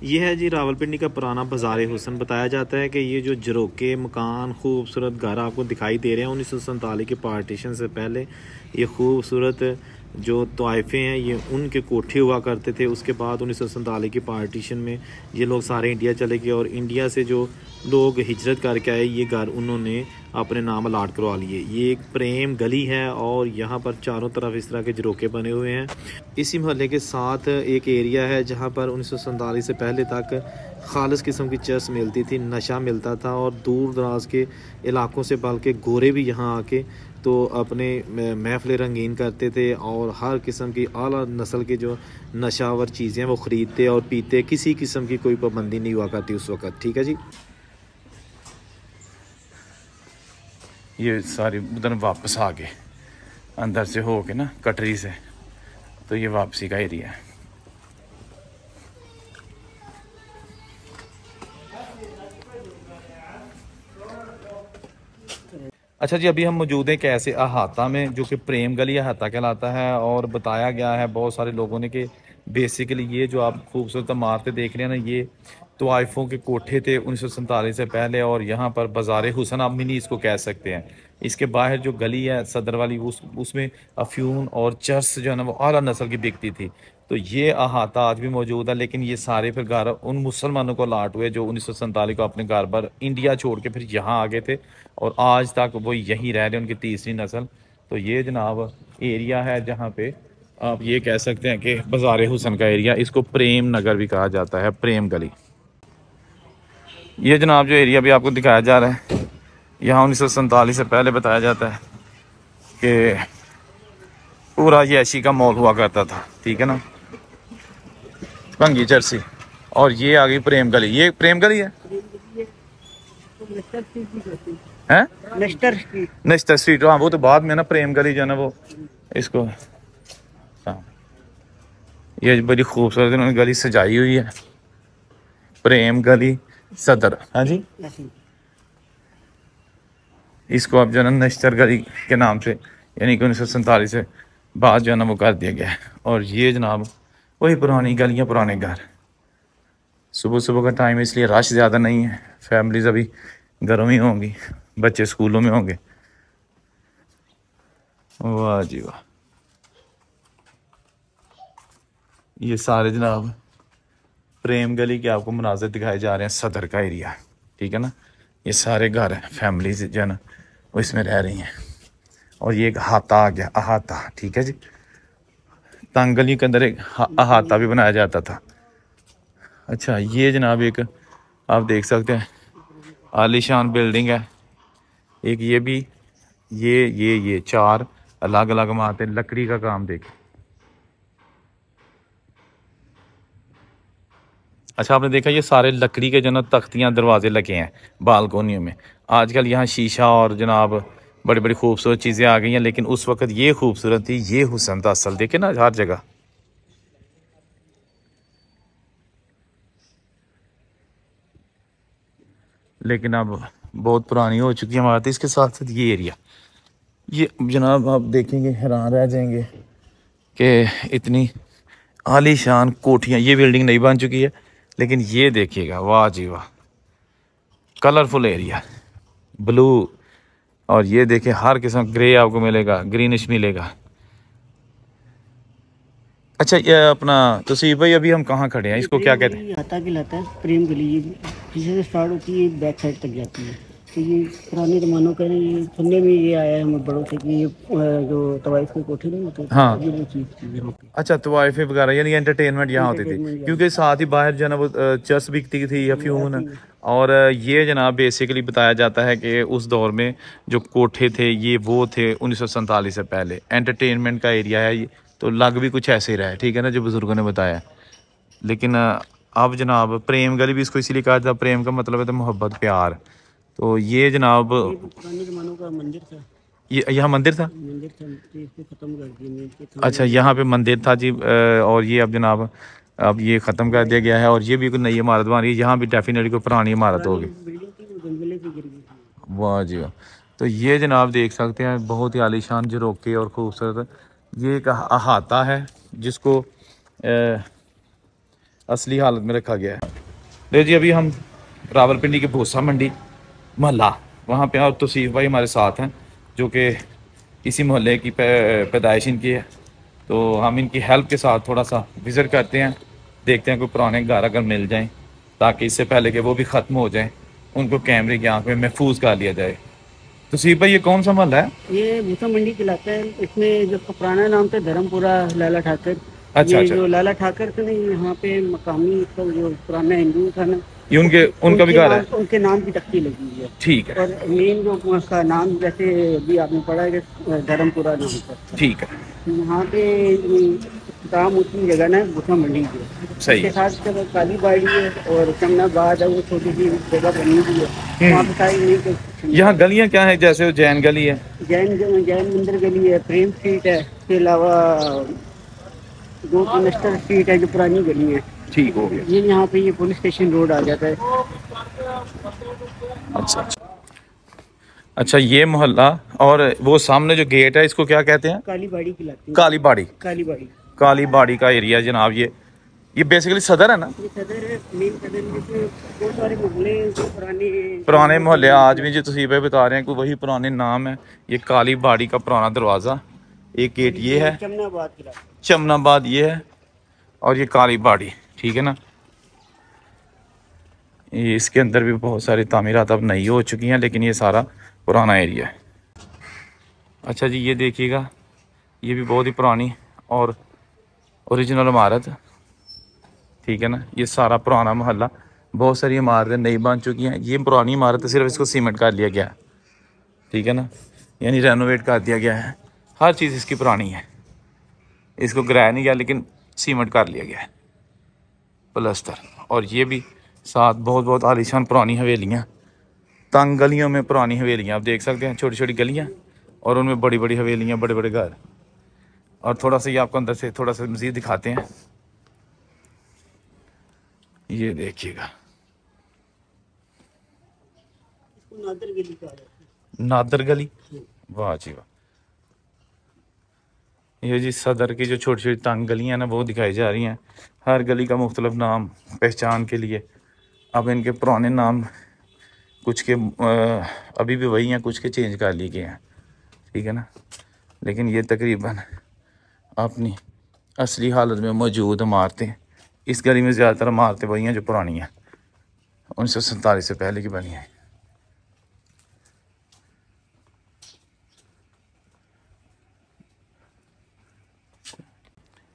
ये है जी रावलपिंडी का पुराना बाज़ार हुसन। बताया जाता है कि ये जो झरोके मकान खूबसूरत घर आपको दिखाई दे रहे हैं 1947 के पार्टीशन से पहले ये खूबसूरत जो तोहफ़े हैं ये उनके कोठे हुआ करते थे। उसके बाद 1947 के पार्टीशन में ये लोग सारे इंडिया चले गए और इंडिया से जो लोग हिजरत करके आए ये घर उन्होंने अपने नाम अलाट करवा लिए। ये एक प्रेम गली है और यहाँ पर चारों तरफ इस तरह के झरोके बने हुए हैं। इसी मोहल्ले के साथ एक एरिया है जहाँ पर 1947 से पहले तक खालिस किस्म की चर्च मिलती थी, नशा मिलता था और दूर दराज के इलाकों से बल्कि गोरे भी यहाँ आके तो अपने महफिल रंगीन करते थे और हर किस्म की आला नस्ल के जो नशावर चीज़ें वो ख़रीदते और पीते। किसी किस्म की कोई पाबंदी नहीं हुआ करती उस वक़्त। ठीक है जी। ये सारी उधर वापस आ गए अंदर से हो के ना कटरी से, तो ये वापसी का एरिया है। अच्छा जी, अभी हम मौजूद हैं कैसे अहाता में, जो कि प्रेम गली अहाता कहलाता है। और बताया गया है बहुत सारे लोगों ने कि बेसिकली ये जो आप खूबसूरत इमारतें देख रहे हैं ना, ये तवाइफों के कोठे थे 1947 से पहले। और यहाँ पर बाज़ार हुसन आप मिनी इसको कह सकते हैं। इसके बाहर जो गली है सदर वाली उसमें अफ्यून और चर्च जो है ना वो आला नस्ल की बिकती थी। तो ये अहाता आज भी मौजूद है, लेकिन ये सारे फिर घर उन मुसलमानों को लाट हुए जो 1947 को अपने घर पर इंडिया छोड़ के फिर यहाँ आ गए थे और आज तक वो यहीं रह रहे, उनकी तीसरी नस्ल। तो ये जनाब एरिया है जहाँ पे आप ये कह सकते हैं कि बाज़ार हुसन का एरिया, इसको प्रेम नगर भी कहा जाता है, प्रेम गली। ये जनाब जो एरिया भी आपको दिखाया जा रहा है, यहाँ 1947 से पहले बताया जाता है कि पूरा ये ऐशी का मॉल हुआ करता था। ठीक है ना, भंगी चर्सी। और ये आ गई प्रेम गली। ये प्रेम गली है हैं? Nestor street. हाँ वो तो बाद में ना, प्रेम गली जो है ना वो इसको, हाँ ये बड़ी खूबसूरत इन्होंने गली सजाई हुई है, प्रेम गली सदर। हाँ जी, इसको अब जो है ना नश्तर गली के नाम से, यानी कि 1947 से बाद जो है ना वो कर दिया गया है। और ये जनाब वही पुरानी गलियाँ, पुराने घर। सुबह सुबह का टाइम इसलिए रश ज़्यादा नहीं है, फैमिलीज अभी घरों में होंगी, बच्चे स्कूलों में होंगे। वाह जी वाह। ये सारे जनाब प्रेम गली के आपको मनाज़र दिखाए जा रहे हैं, सदर का एरिया। ठीक है ना, ये सारे घर हैं, फैमिलीज जो है ना वो इसमें रह रही हैं। और ये एक अहाता आ गया, अहाता। ठीक है जी, तंग गली के अंदर एक अहाता भी बनाया जाता था। अच्छा, ये जनाब एक आप देख सकते हैं आलीशान बिल्डिंग है एक। ये भी ये चार अलग अलग इमारतें, लकड़ी का काम देखें। अच्छा, आपने देखा ये सारे लकड़ी के जो ना तख्तियाँ दरवाजे लगे हैं बालकोनियों में। आजकल यहाँ शीशा और जनाब बड़ी बड़ी खूबसूरत चीज़ें आ गई हैं, लेकिन उस वक्त ये खूबसूरत थी, ये हुस्न था असल। देखे ना हर जगह। लेकिन अब बहुत पुरानी हो चुकी है इमारत। इसके साथ साथ ये एरिया, ये जनाब आप देखेंगे हैरान रह जाएंगे कि इतनी आलीशान कोठियाँ। ये बिल्डिंग नहीं बन चुकी है, लेकिन ये देखिएगा, वाह जी वाह, कलरफुल एरिया, ब्लू। और ये देखिए हर किस्म ग्रे आपको मिलेगा, ग्रीनिश मिलेगा। अच्छा, ये अपना तसीब भाई, अभी हम कहाँ खड़े हैं, इसको क्या कहते हैं? आता कहलाता है प्रेम गली। ये पीछे से स्टार्ट होती है, बैक साइड तक जाती है। तो ये पुराने ज़मानों का ये सुनने में ये आया है हमें बड़ों से कि ये जो तवाइफ के कोठे नहीं होते, हाँ, ये वो चीज़ थी यहाँ पे। अच्छा, तवाइफे वगैरह यानी एंटरटेनमेंट यहाँ होती थी, क्योंकि साथ ही बाहर जो है ना वो चर्च बिकती थी, अफ्यून। और ये जनाब बेसिकली बताया जाता है कि उस दौर में जो कोठे थे ये वो थे 1947 से पहले, एंटरटेनमेंट का एरिया है ये। तो लग भी कुछ ऐसे ही रहा है, ठीक है ना, जो बुजुर्गों ने बताया। लेकिन अब जनाब प्रेम गली भी इसको इसीलिए कहा जाता है, प्रेम का मतलब है तो मोहब्बत, प्यार। तो ये जनाब पुराने ज़मानों का मंदिर था, ये यहाँ मंदिर था। तो इसको ख़त्म कर दिया। अच्छा, यहाँ पे मंदिर था जी। और ये अब जनाब अब ये ख़त्म कर दिया गया है और ये भी कोई नई इमारत बन रही है। यहाँ भी डेफिनेटली कोई पुरानी इमारत होगी। वाह जी वाह। तो ये जनाब देख सकते हैं बहुत ही आलीशान झरोके और खूबसूरत। ये एक अहाता है जिसको असली हालत में रखा गया है। देखिए जी, अभी हम रावलपिंडी के भूसा मंडी मोहल्ला वहाँ पे, और तौसीफ भाई हमारे साथ हैं जो कि इसी मोहल्ले की पैदाइश इनकी है। तो हम इनकी हेल्प के साथ थोड़ा सा विज़िट करते हैं, देखते हैं कोई पुराने घर अगर मिल जाएं, ताकि इससे पहले कि वो भी ख़त्म हो जाएं, उनको कैमरे की आंख में महफूज कर लिया जाए। तौसीफ भाई, ये कौन सा मोहल्ला है? ये भूसा मंडी कहलाता है। इसमें जो पुराना नाम था धर्मपुरा लाला ठाकर। अच्छा ये अच्छा, जो लाला ठाकर थे ना, यहाँ पे मकामी इसका जो पुराना हिंदू था ना, ये उनका भी घर है? उनके नाम की तख्ती लगी हुई है। ठीक है, और मेन जो उसका नाम, जैसे अभी आपने पढ़ा है कि धर्मपुरा नाम पर, ठीक है, यहाँ पे काम उतनी जगह ना भूसा मंडी की है। सही इसके है। साथ जब काली बाड़ी है और चमनाबाद है, वो छोटी सी जगह बनी हुई है। वहाँ पे सारी नहीं कोई यहाँ गलियाँ क्या है? जैसे वो जैन गली है, जैन मंदिर गली है, प्रेम स्ट्रीट है, इसके अलावा दो मिनिस्टर स्ट्रीट है जो पुरानी गली है। ठीक हो गया। ये यहाँ पे ये पुलिस स्टेशन रोड आ जाता है। अच्छा अच्छा अच्छा, ये मोहल्ला, और वो सामने जो गेट है इसको क्या कहते हैं? काली बाड़ी खिलाती है। काली बाड़ी। काली बाड़ी, काली बाड़ी का एरिया जनाब, ये बेसिकली सदर है ना? ये सदर है, मेन सदर में से बहुत सारे मोहल्ले हैं जो पुराने मोहल्ले आज भी जो तसीब बता रहे हैं कि वही पुराने नाम है। ये काली बाड़ी का पुराना दरवाज़ा, एक गेट ये है, चमनाबाद खिलाती है। चमनाबाद ये है, और ये काली बाड़ी, ठीक है ना। ये इसके अंदर भी बहुत सारी तामीरात अब नई हो चुकी हैं, लेकिन ये सारा पुराना एरिया है। अच्छा जी, ये देखिएगा, ये भी बहुत ही पुरानी और ओरिजिनल इमारत, ठीक है ना। ये सारा पुराना मोहल्ला, बहुत सारी इमारतें नई बन चुकी हैं। ये पुरानी इमारत है, सिर्फ इसको सीमेंट कर लिया गया है, ठीक है ना, यानी रेनोवेट कर दिया गया है। हर चीज़ इसकी पुरानी है, इसको गिराया नहीं गया, लेकिन सीमेंट कर लिया गया है, प्लस्तर। और ये भी साथ बहुत बहुत आलीशान पुरानी हवेलियाँ, तंग गलियों में पुरानी हवेलियाँ आप देख सकते हैं, छोटी छोटी गलियाँ और उनमें बड़ी बड़ी हवेलियाँ, बड़े बड़े घर। और थोड़ा सा ये आपको अंदर से थोड़ा सा मज़ीद दिखाते हैं, ये देखिएगा, नादर गली का है। नादर गली, वाह जी वाह। ये जी सदर की जो छोटी छोटी तंग गलियाँ ना वो दिखाई जा रही हैं। हर गली का मुख्तलिफ नाम पहचान के लिए, अब इनके पुराने नाम कुछ के अभी भी वही हैं, कुछ के चेंज कर लिए गए हैं, ठीक है ना। लेकिन ये तकरीबन अपनी असली हालत में मौजूद इमारतें, इस गली में ज़्यादातर इमारतें वही हैं जो पुरानी हैं, 1947 से पहले की बनी हैं।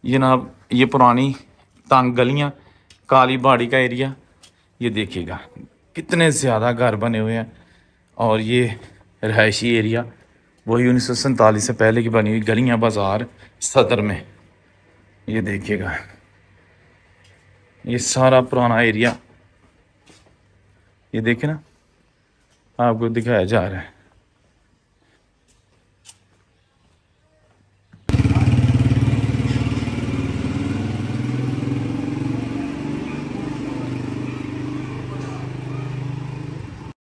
जनाब, ये पुरानी तंग गलियाँ, काली बाड़ी का एरिया, ये देखिएगा कितने ज़्यादा घर बने हुए हैं। और ये रहायशी एरिया वही 1947 से पहले की बनी हुई गलियाँ, बाज़ार सदर में, ये देखिएगा, ये सारा पुराना एरिया, ये देखे ना, आपको दिखाया जा रहा है।